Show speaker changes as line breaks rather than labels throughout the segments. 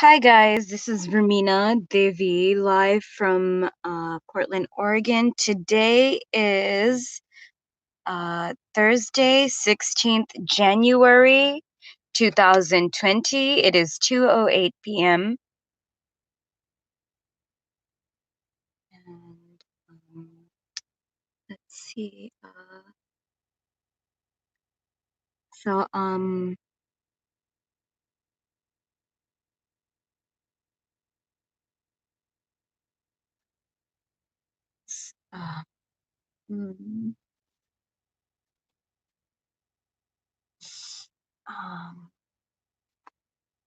Hi guys, this is Rumina Devi live from Portland, Oregon. Today is Thursday, 16th January 2020. It is 2:08 p.m. And let's see. So s- uh, mm, um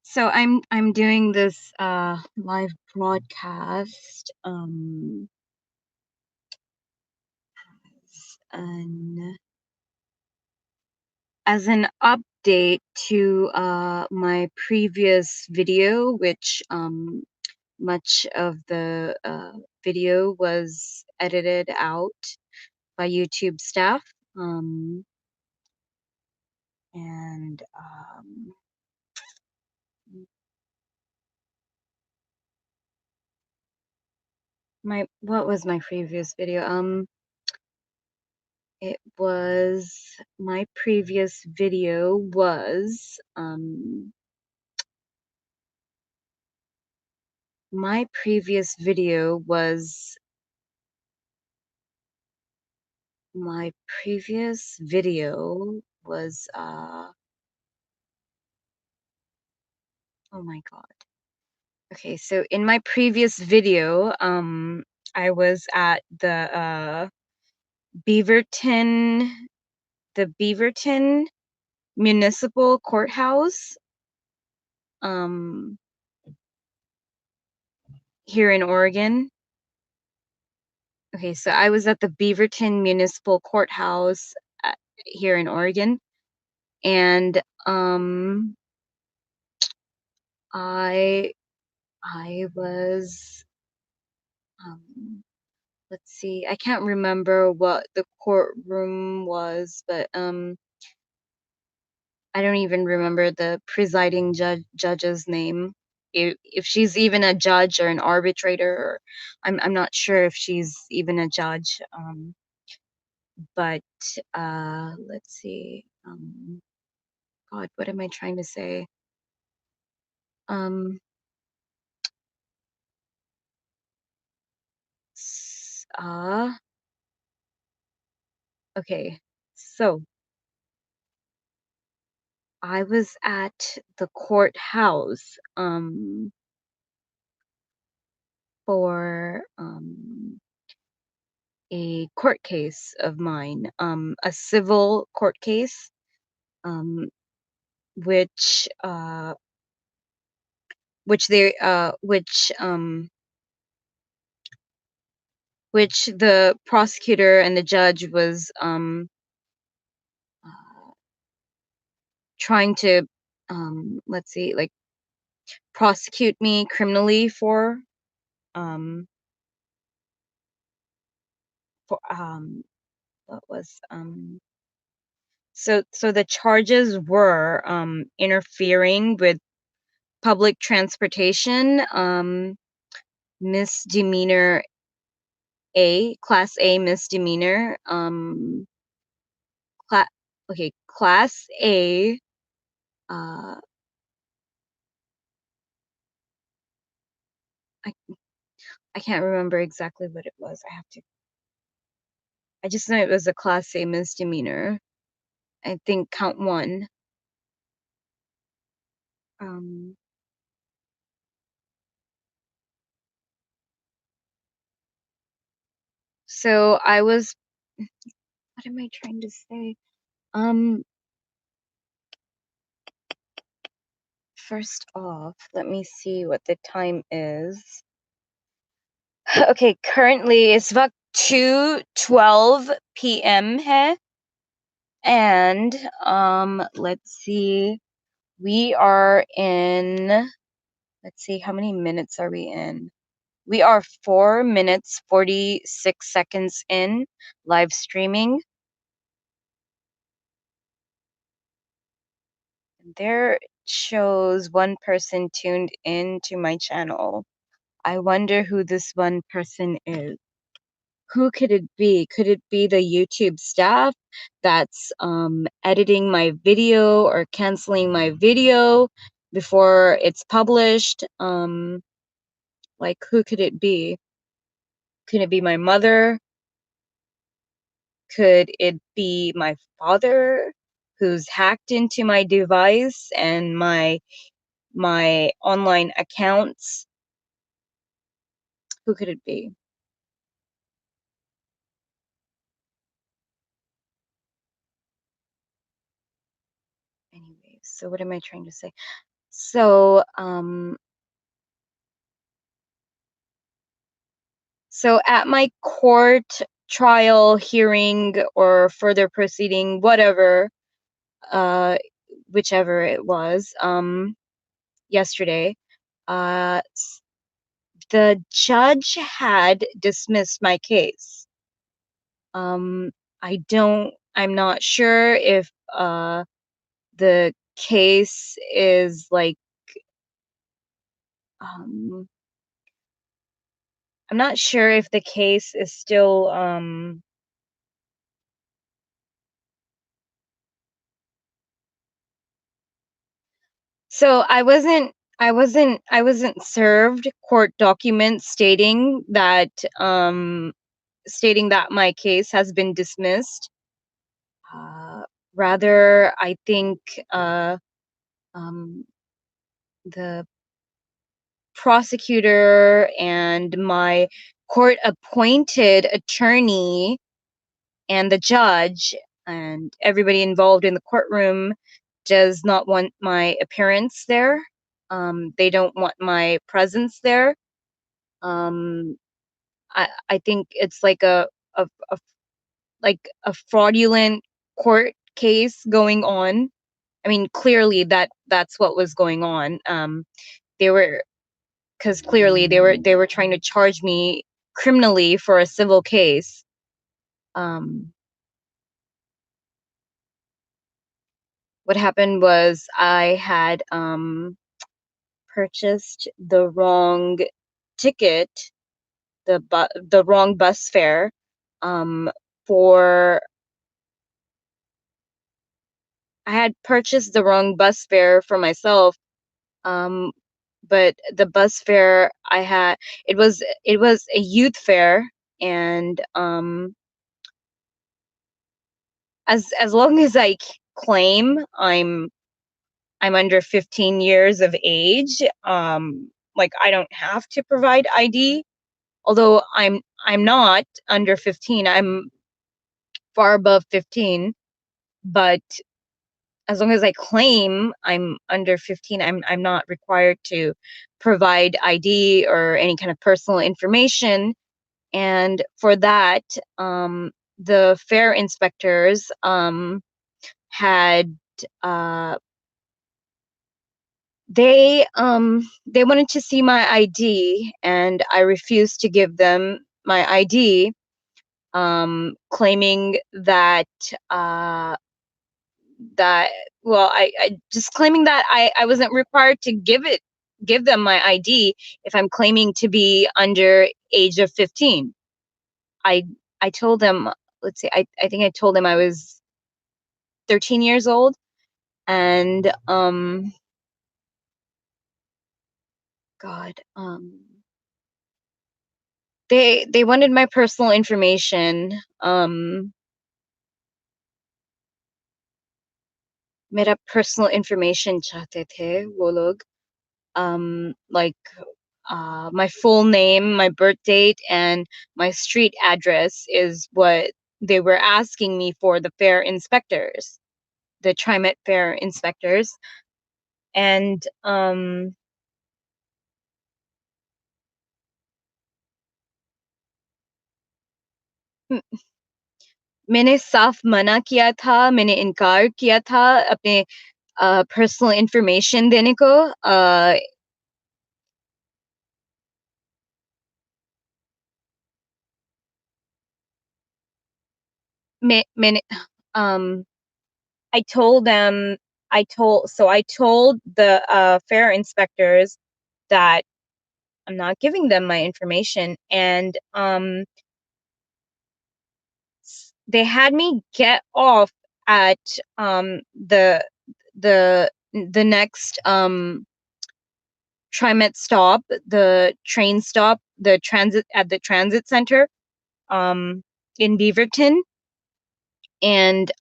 so I'm doing this live broadcast and as an update to my previous video, which much of the video was edited out by YouTube staff. And what was my previous video? It was my previous video was my previous video was my previous video was oh my god. Okay, so in my previous video, I was at Beaverton the Beaverton Municipal Courthouse um here in Oregon. Okay, so I was at the Beaverton Municipal Courthouse here in Oregon, and I I was let's see, I can't remember what the courtroom was, but I don't even remember the presiding judge's name. If she's even a judge or an arbitrator, or I'm not sure if she's even a judge. But let's see. God, what am I trying to say? Um, s- uh, okay. So I was at the courthouse for a court case of mine, a civil court case, um, which they which the prosecutor and the judge was uh, trying to let's see, like, prosecute me criminally um for what was so the charges were interfering with public transportation, misdemeanor class A misdemeanor, class A, uh I I can't remember exactly what it was. I just know it was a class A misdemeanor. I think count 1. Um so I was what am I trying to say? Um First off, let me see what the time is. Okay, currently it's about 2:12 p.m. here. And let's see. We are in, let's see, how many minutes are we in? We are 4 minutes 46 seconds in live streaming. There shows one person tuned in to my channel. I wonder who this one person is. Who could it be? Could it be the YouTube staff that's editing my video or canceling my video before it's published? Like, who could it be? Could it be my mother? Could it be my father who's hacked into my device and my online accounts? Who could it be? Anyways, so what am I trying to say? So, so at my court trial hearing or further proceeding, whatever, uh, whichever it was, yesterday, uh, the judge had dismissed my case. Um, I'm not sure if the case is like, um, I'm not sure if the case is still, so I wasn't served court documents stating that my case has been dismissed. Uh, Rather, I think um, the prosecutor and my court appointed attorney and the judge and everybody involved in the courtroom does not want my appearance there. They don't want my presence there. Um, I think it's like a like a fraudulent court case going on. I mean, clearly that's what was going on. They were because clearly they were trying to charge me criminally for a civil case. Um, what happened was I had purchased the wrong ticket, the wrong bus fare, um, for I had purchased the wrong bus fare for myself, um, but the bus fare I had it was a youth fare, and as long as claim I'm under 15 years of age, like I don't have to provide ID, although I'm not under 15. I'm far above 15, but as long as I claim I'm under 15, I'm not required to provide ID or any kind of personal information. And for that, the fare inspectors had uh, they wanted to see my ID, and I refused to give them my ID, claiming that uh, that well I just claiming that I wasn't required to give them my ID if I'm claiming to be under age of 15. I I told them, let's see, I think I told them I was 13 years old, and God, they wanted my personal information. मेरा personal information चाहते थे वो लोग, like my full name, my birth date, and my street address is what they were asking me for, the fair inspectors, the TriMet fair inspectors. And म- मैंने साफ मना किया था, मैंने इनकार किया था अपने पर्सनल इंफॉर्मेशन देने को. मैंने um I told them I told the fair inspectors that I'm not giving them my information, and they had me get off at the the next TriMet stop, the train stop, the transit center um in Beaverton, and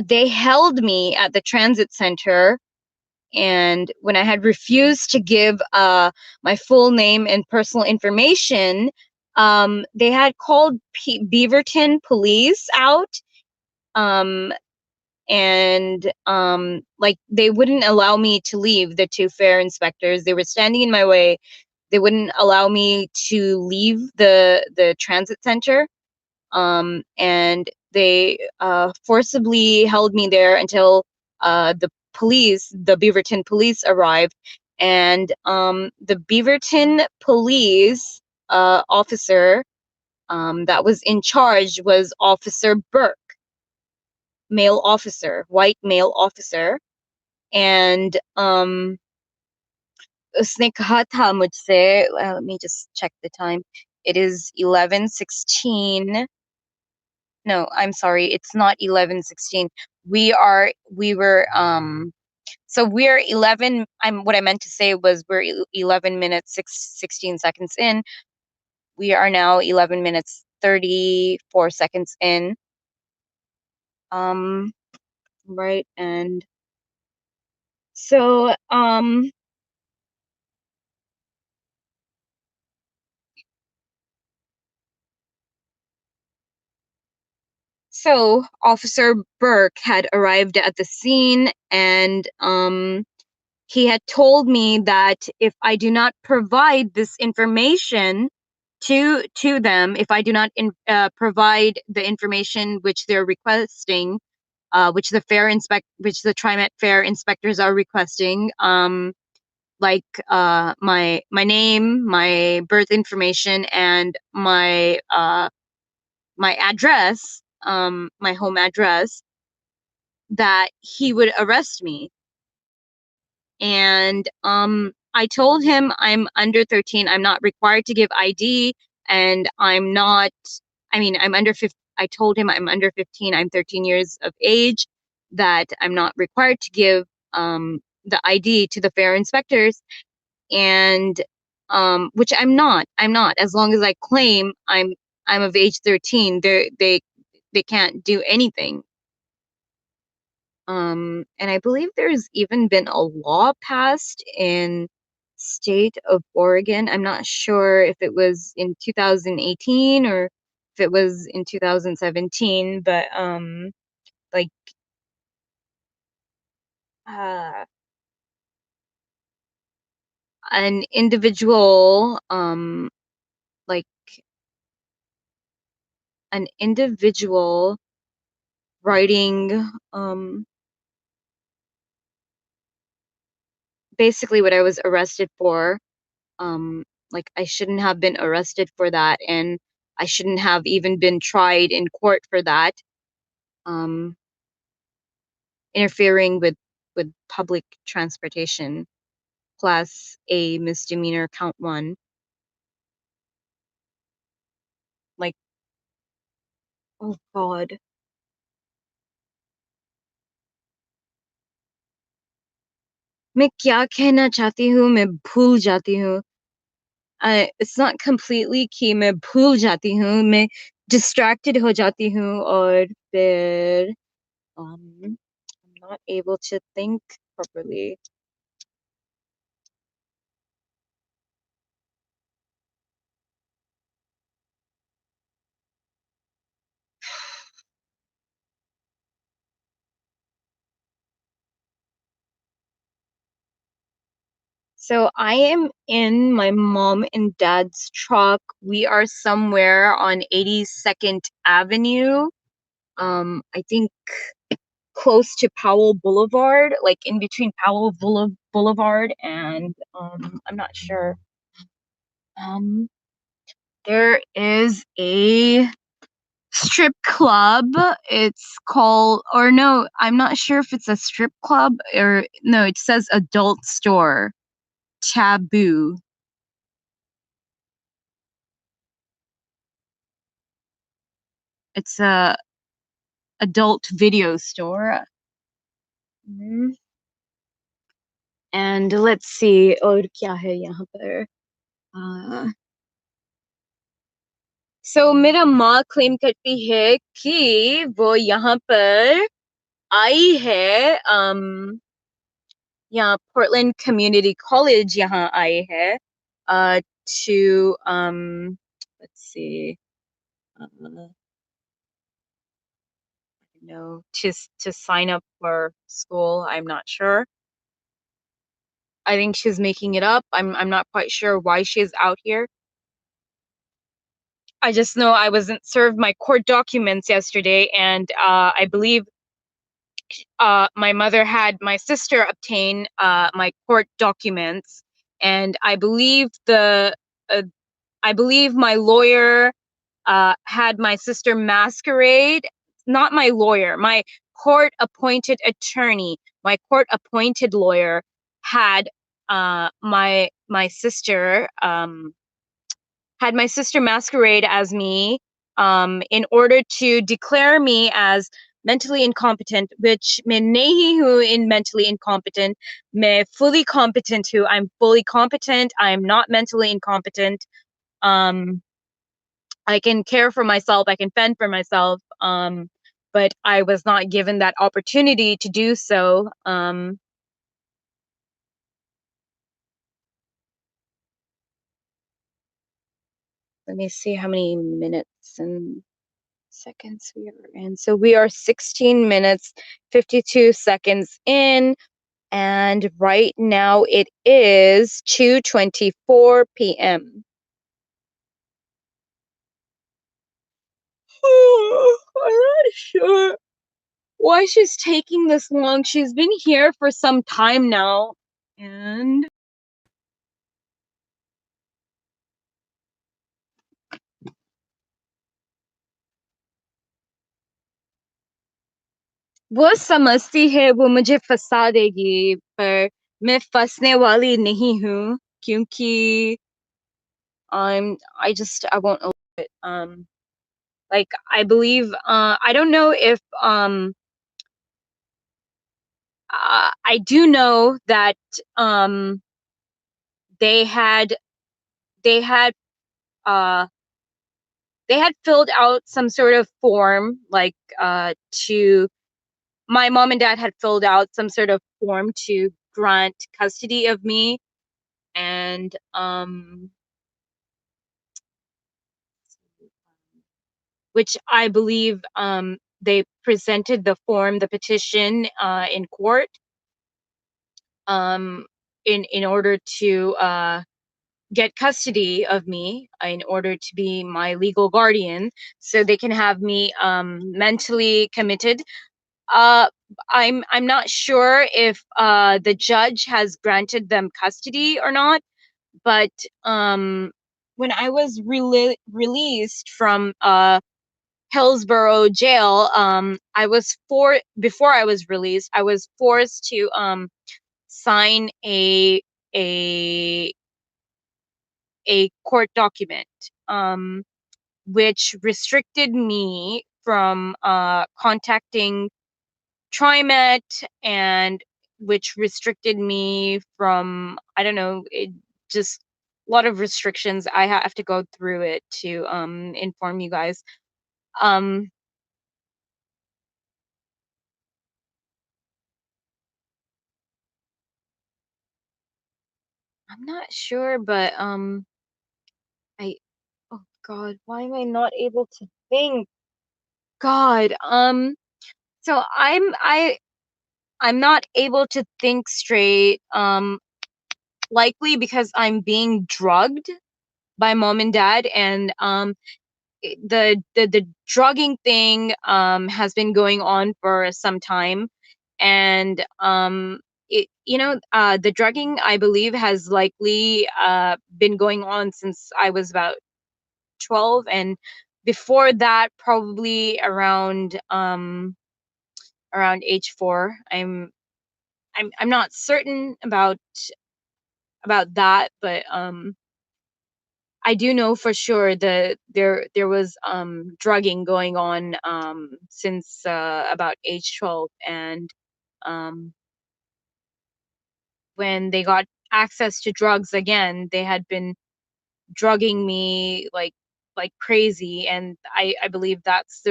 they held me at the transit center. And when I had refused to give my full name and personal information, they had called Beaverton police out, um, and like they wouldn't allow me to leave. The two fare inspectors, they were standing in my way. They wouldn't allow me to leave the transit center, and they forcibly held me there until the Beaverton police arrived. And the Beaverton police officer that was in charge was Officer Burke, white male officer. And उसने कहा था मुझसे, let me just check the time. It is 11:16. No, I'm sorry. It's not 11:16. We were so we're 11 what I meant to say was we're 11 minutes 16 seconds in. We are now 11 minutes 34 seconds in. Um right, and so Officer Burke had arrived at the scene, and he had told me that if I do not provide this information to them, if I do not provide the information which they're requesting, which the TriMet fair inspectors are requesting, like my name, my birth information, and my address, my home address, that he would arrest me. And I told him I'm under 13. I'm not required to give ID, and I'm not. I mean, I'm under 15. I told him I'm under 15. I'm 13 years of age. That I'm not required to give the ID to the fair inspectors, and which I'm not. I'm not. As long as I claim I'm of age 13, they can't do anything. And I believe there's even been a law passed in state of Oregon. I'm not sure if it was in 2018 or if it was in 2017, but like uh an individual like an individual writing basically what I was arrested for. Like I shouldn't have been arrested for that, and I shouldn't have even been tried in court for that. Um, Interfering with public transportation, class A misdemeanor, count one. Like, oh God. मैं क्या कहना चाहती हूँ मैं भूल जाती हूँ. It's not completely कि मैं भूल जाती हूँ, मैं distracted हो जाती हूँ, और फिर I'm not able to think properly. So I am in my mom and dad's truck. We are somewhere on 82nd Avenue. I think close to Powell Boulevard, like in between Boulevard and I'm not sure. Um, there is a strip club. It's called, or no, I'm not sure if it's a strip club or no, it says adult store. Taboo. It's a adult video store. Mhm. And let's see और क्या है यहाँ पर. So मेरा माँ claim करती है कि वो यहाँ पर आई है यहाँ Portland Community College यहाँ आई है to let's see no to sign up for school. I'm not sure. I think she's making it up. I'm not quite sure why she's out here. I just know I wasn't served my court documents yesterday, and I believe my mother had my sister obtain my court documents, and uh, I believe my lawyer had my sister masquerade. Not my lawyer, my court appointed attorney, my court appointed lawyer had my sister had my sister masquerade as me in order to declare me as mentally incompetent, which मैं नहीं हूँ in mentally incompetent. मैं fully competent हूँ. I'm fully competent. I'm not mentally incompetent. I can care for myself. I can fend for myself. But I was not given that opportunity to do so. Let me see how many minutes and seconds we are in. So we are 16 minutes, 52 seconds in, and right now it is 2:24 p.m. I'm not sure why she's taking this long. She's been here for some time now, and वो समझती है वो मुझे फंसा देगी, पर मैं फंसने वाली नहीं हूँ क्योंकि I won't allow it. Like I believe I don't know if I do know that um they had they had uh they had filled out some sort of form, like to my mom and dad had filled out some sort of form to grant custody of me, and which I believe they presented the petition in court in order to get custody of me, in order to be my legal guardian, so they can have me mentally committed. Uh, I'm not sure if the judge has granted them custody or not, but when I was released from Hillsborough jail, I was before I was released, I was forced to sign a a court document, which restricted me from contacting TriMet, and which restricted me from, I don't know, just a lot of restrictions. I have to go through it to inform you guys. Um, I'm not sure, but I oh God, why am I not able to think? God, so I'm not able to think straight. Likely because I'm being drugged by mom and dad, and the drugging thing has been going on for some time, and the drugging, I believe, has likely been going on since I was about 12, and before that, probably around age 4. I'm not certain about that, but I do know for sure that there was drugging going on since about age 12, and um when they got access to drugs again, they had been drugging me like crazy, and I believe that's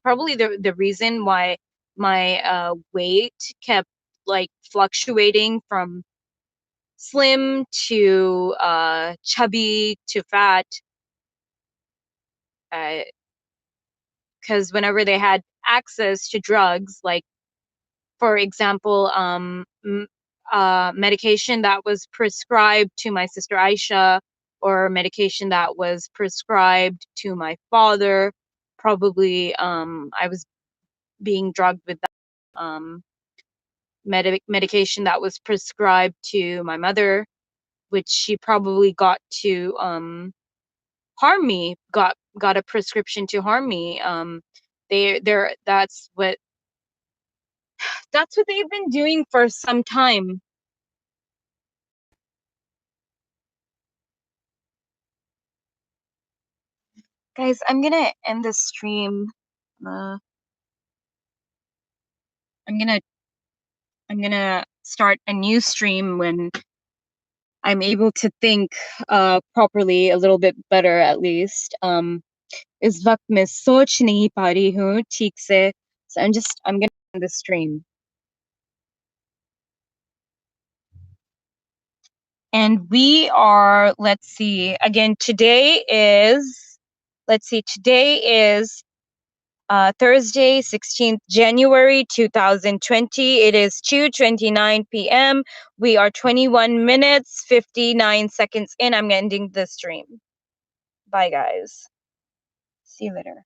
probably the reason why my weight kept like fluctuating from slim to chubby to fat, because whenever they had access to drugs, like for example, medication that was prescribed to my sister Aisha, or medication that was prescribed to my father, probably I was being drugged with that. Medication that was prescribed to my mother, which she probably got to harm me, got a prescription to harm me. They're that's what they've been doing for some time. Guys, I'm gonna end the stream. Uh, I'm gonna I'm gonna start a new stream when I'm able to think properly, a little bit better at least. इस वक्त मैं सोच नहीं पा रही हूँ ठीक से. So I'm gonna end the stream. And we are, let's see, again, today is Thursday, 16th January 2020. It is 2:29 p.m. We are 21 minutes, 59 seconds in. I'm ending the stream. Bye, guys. See you later.